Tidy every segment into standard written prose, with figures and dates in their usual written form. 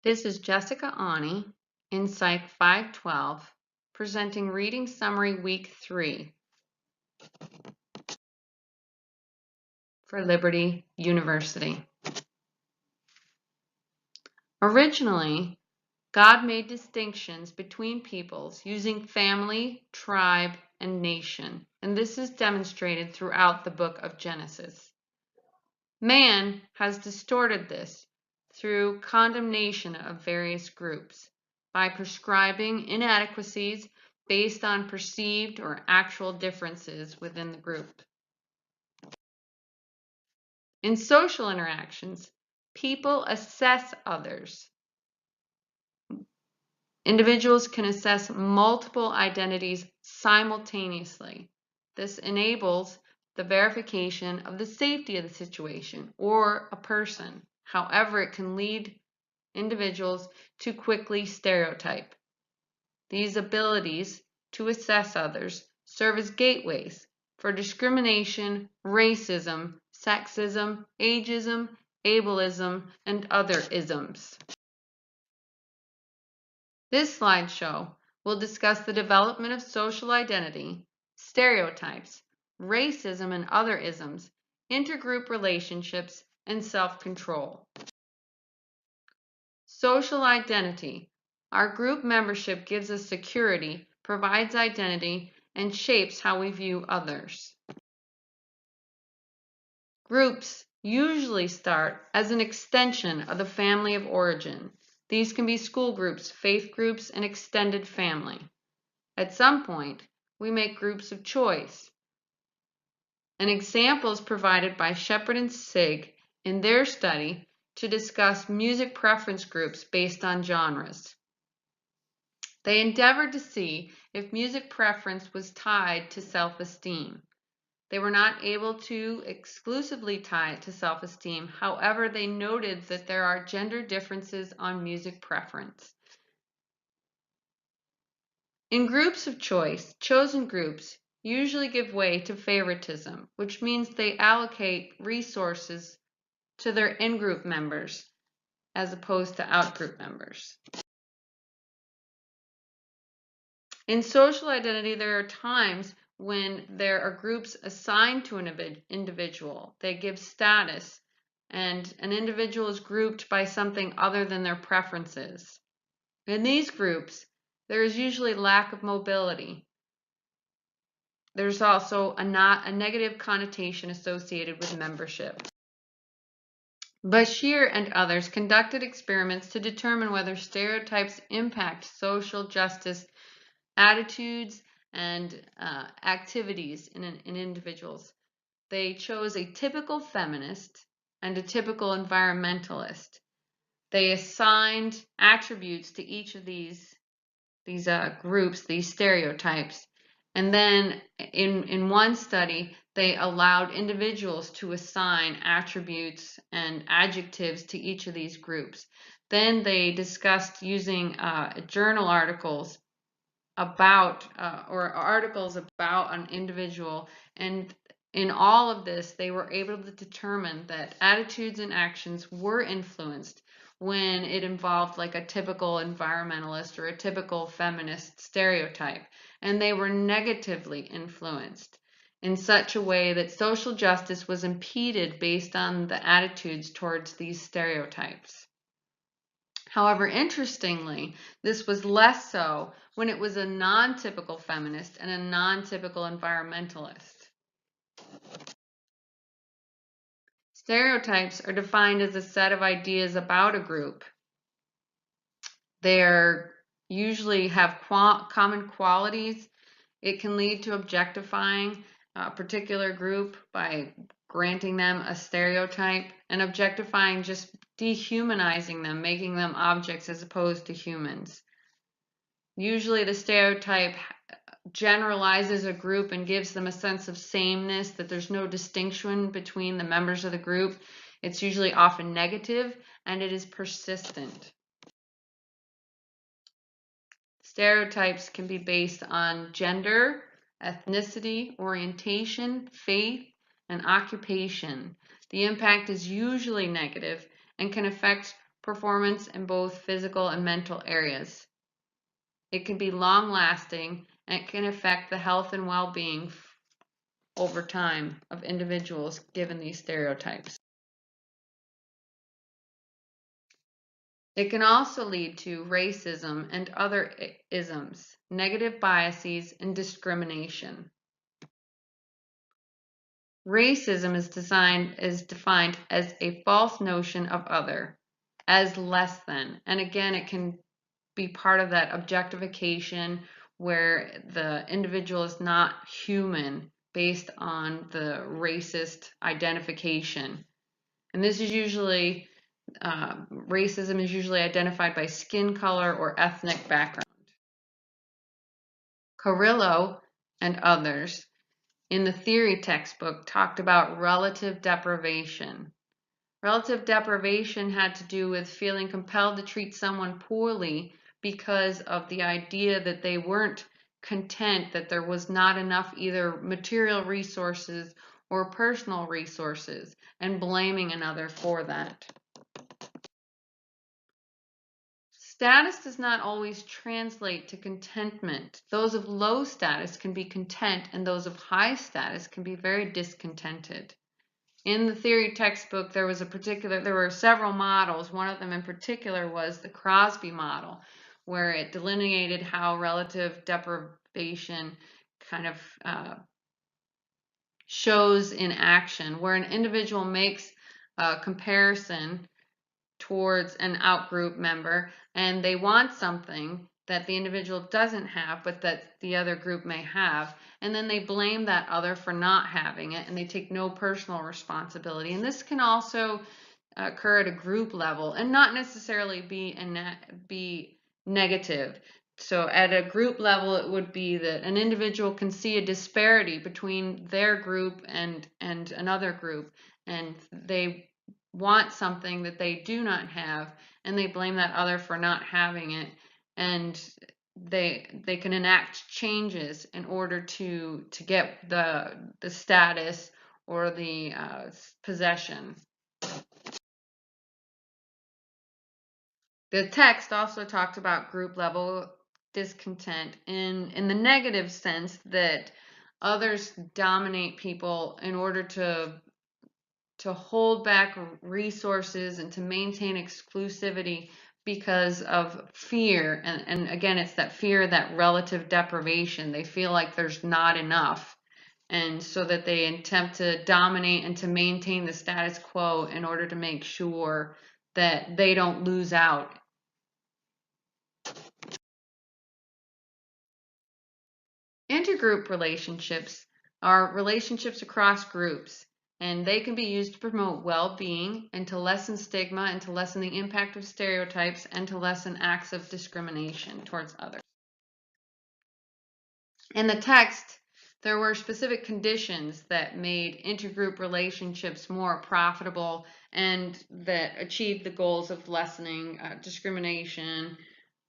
This is Jessica Aune in Psych 512 presenting Reading Summary Week 3 for Liberty University. Originally, God made distinctions between peoples using family, tribe, and nation, and this is demonstrated throughout the book of Genesis. Man has distorted this through condemnation of various groups by prescribing inadequacies based on perceived or actual differences within the group. In social interactions, people assess others. Individuals can assess multiple identities simultaneously. This enables the verification of the safety of the situation or a person. However, it can lead individuals to quickly stereotype. These abilities to assess others serve as gateways for discrimination, racism, sexism, ageism, ableism, and other isms. This slideshow will discuss the development of social identity, stereotypes, racism and other isms, intergroup relationships, and self-control. Social identity. Our group membership gives us security, provides identity, and shapes how we view others. Groups usually start as an extension of the family of origin. These can be school groups, faith groups, and extended family. At some point, we make groups of choice. An example is provided by Shepard and Sig in their study to discuss music preference groups based on genres. They endeavored to see if music preference was tied to self-esteem. They were not able to exclusively tie it to self-esteem. However, they noted that there are gender differences on music preference. In groups of choice, chosen groups usually give way to favoritism, which means they allocate resources to their in-group members as opposed to out-group members. In social identity, there are times when there are groups assigned to an individual. They give status, and an individual is grouped by something other than their preferences. In these groups, there is usually lack of mobility. There's also a negative connotation associated with membership. Bashir and others conducted experiments to determine whether stereotypes impact social justice attitudes and activities in individuals. They chose a typical feminist and a typical environmentalist. They assigned attributes to each of these groups, these stereotypes. And then in one study, they allowed individuals to assign attributes and adjectives to each of these groups. Then they discussed using journal articles about or articles about an individual, and in all of this they were able to determine that attitudes and actions were influenced when it involved like a typical environmentalist or a typical feminist stereotype, and they were negatively influenced in such a way that social justice was impeded based on the attitudes towards these stereotypes. However, interestingly, this was less so when it was a non-typical feminist and a non-typical environmentalist. Stereotypes are defined as a set of ideas about a group. They usually have common qualities. It can lead to objectifying a particular group by granting them a stereotype, and objectifying just dehumanizing them, making them objects as opposed to humans. Usually the stereotype generalizes a group and gives them a sense of sameness, that there's no distinction between the members of the group. It's usually often negative, and it is persistent. Stereotypes can be based on gender, ethnicity, orientation, faith, and occupation. The impact is usually negative and can affect performance in both physical and mental areas. It can be long-lasting and it can affect the health and well-being over time of individuals given these stereotypes. It can also lead to racism and other isms, negative biases, and discrimination. Racism is defined as a false notion of other, as less than. And again, it can be part of that objectification where the individual is not human based on the racist identification. And this is usually racism is usually identified by skin color or ethnic background. Carrillo and others in the theory textbook talked about relative deprivation. Relative deprivation had to do with feeling compelled to treat someone poorly because of the idea that they weren't content, that there was not enough either material resources or personal resources, and blaming another for that. Status does not always translate to contentment. Those of low status can be content, and those of high status can be very discontented. In the theory textbook, there were several models. One of them in particular was the Crosby model, where it delineated how relative deprivation kind of shows in action, where an individual makes a comparison towards an outgroup member and they want something that the individual doesn't have but that the other group may have, and then they blame that other for not having it and they take no personal responsibility. And this can also occur at a group level and not necessarily be negative. So at a group level, it would be that an individual can see a disparity between their group and another group, and they want something that they do not have, and they blame that other for not having it, and they can enact changes in order to get the status or the possession. The text also talked about group level discontent in the negative sense that others dominate people in order to hold back resources and to maintain exclusivity because of fear. And again, it's that fear, that relative deprivation. They feel like there's not enough. And so that they attempt to dominate and to maintain the status quo in order to make sure that they don't lose out. Intergroup relationships are relationships across groups, and they can be used to promote well-being and to lessen stigma and to lessen the impact of stereotypes and to lessen acts of discrimination towards others. In the text, there were specific conditions that made intergroup relationships more profitable and that achieved the goals of lessening discrimination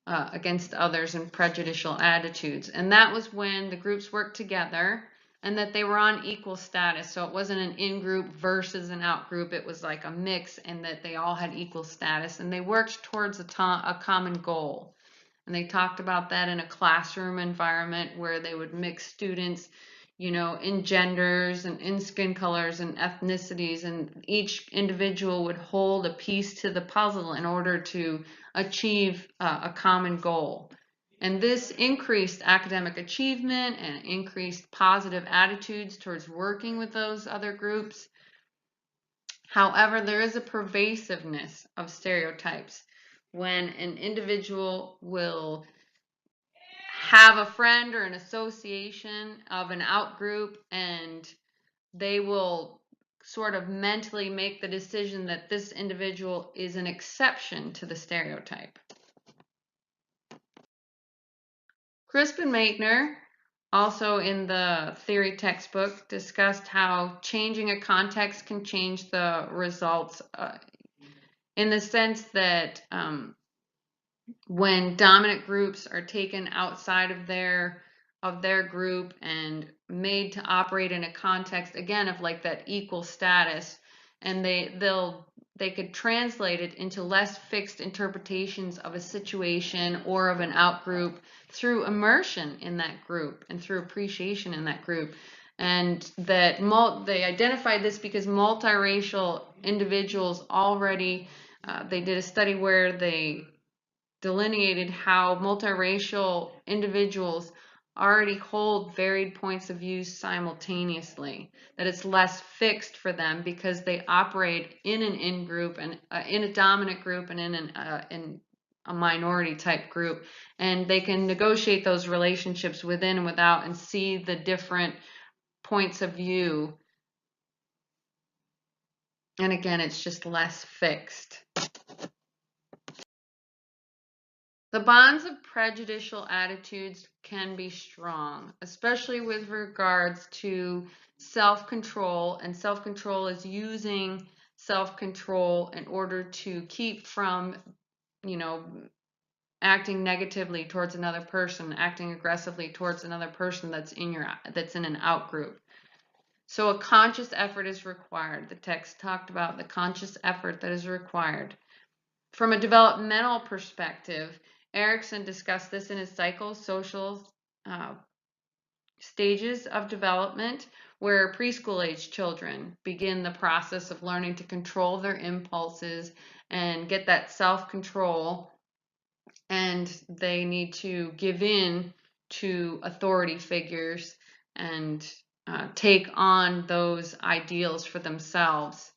against others and prejudicial attitudes. And that was when the groups worked together and that they were on equal status. So it wasn't an in-group versus an out-group. It was like a mix, and that they all had equal status and they worked towards a common goal. And they talked about that in a classroom environment where they would mix students, you know, in genders and in skin colors and ethnicities, and each individual would hold a piece to the puzzle in order to achieve a common goal. And this increased academic achievement and increased positive attitudes towards working with those other groups. However, there is a pervasiveness of stereotypes when an individual will have a friend or an association of an outgroup, and they will sort of mentally make the decision that this individual is an exception to the stereotype. Crispin Maitner, also in the theory textbook, discussed how changing a context can change the results in the sense that when dominant groups are taken outside of their group and made to operate in a context, again, of like that equal status, and they could translate it into less fixed interpretations of a situation or of an outgroup through immersion in that group and through appreciation in that group. And that they identified this because multiracial individuals already, they did a study where they delineated how multiracial individuals already hold varied points of view simultaneously, that it's less fixed for them because they operate in an in-group and in a dominant group and in a minority type group, and they can negotiate those relationships within and without and see the different points of view. And again, it's just less fixed. The bonds of prejudicial attitudes can be strong, especially with regards to self-control, and self-control is using self-control in order to keep from, acting negatively towards another person, acting aggressively towards another person that's in an outgroup. So a conscious effort is required. The text talked about the conscious effort that is required. From a developmental perspective, Erickson discussed this in his psychosocial stages of development, where preschool-age children begin the process of learning to control their impulses and get that self-control, and they need to give in to authority figures and take on those ideals for themselves.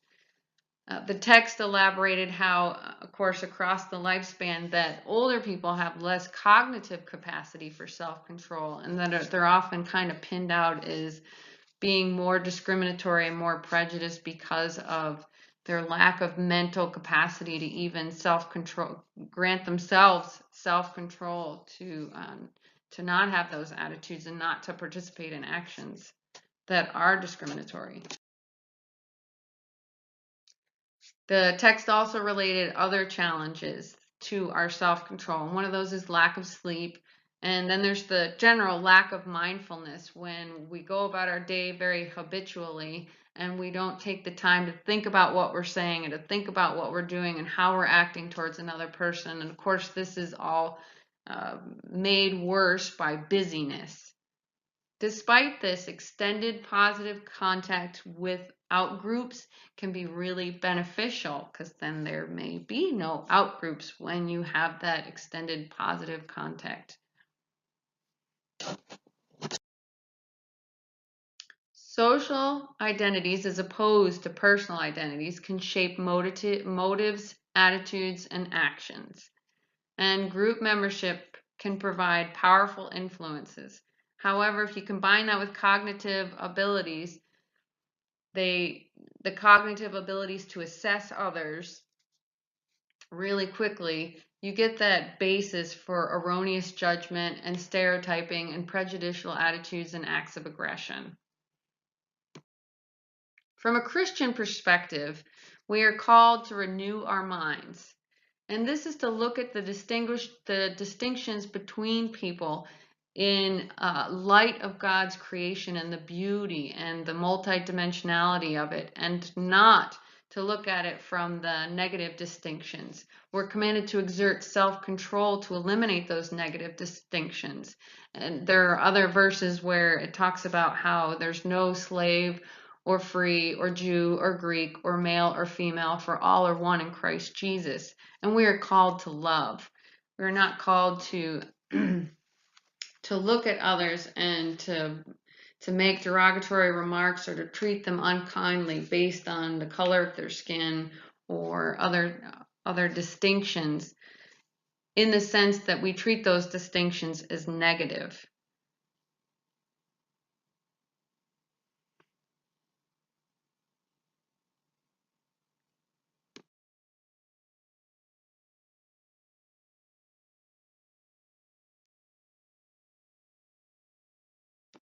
The text elaborated how, of course, across the lifespan, that older people have less cognitive capacity for self-control, and that they're often kind of pinned out as being more discriminatory and more prejudiced because of their lack of mental capacity to even self-control, grant themselves self-control to not have those attitudes and not to participate in actions that are discriminatory. The text also related other challenges to our self-control. One of those is lack of sleep. And then there's the general lack of mindfulness when we go about our day very habitually and we don't take the time to think about what we're saying and to think about what we're doing and how we're acting towards another person. And of course, this is all made worse by busyness. Despite this, extended positive contact with outgroups can be really beneficial, because then there may be no outgroups when you have that extended positive contact. Social identities, as opposed to personal identities, can shape motives, attitudes, and actions. And group membership can provide powerful influences. However, if you combine that with cognitive abilities, the cognitive abilities to assess others really quickly, you get that basis for erroneous judgment and stereotyping and prejudicial attitudes and acts of aggression. From a Christian perspective, we are called to renew our minds. And this is to look at the distinctions between people in light of God's creation and the beauty and the multidimensionality of it, and not to look at it from the negative distinctions. We're commanded to exert self-control to eliminate those negative distinctions. And there are other verses where it talks about how there's no slave or free or Jew or Greek or male or female, for all are one in Christ Jesus. And we are called to love. We're not called to to look at others and to make derogatory remarks or to treat them unkindly based on the color of their skin or other distinctions, in the sense that we treat those distinctions as negative.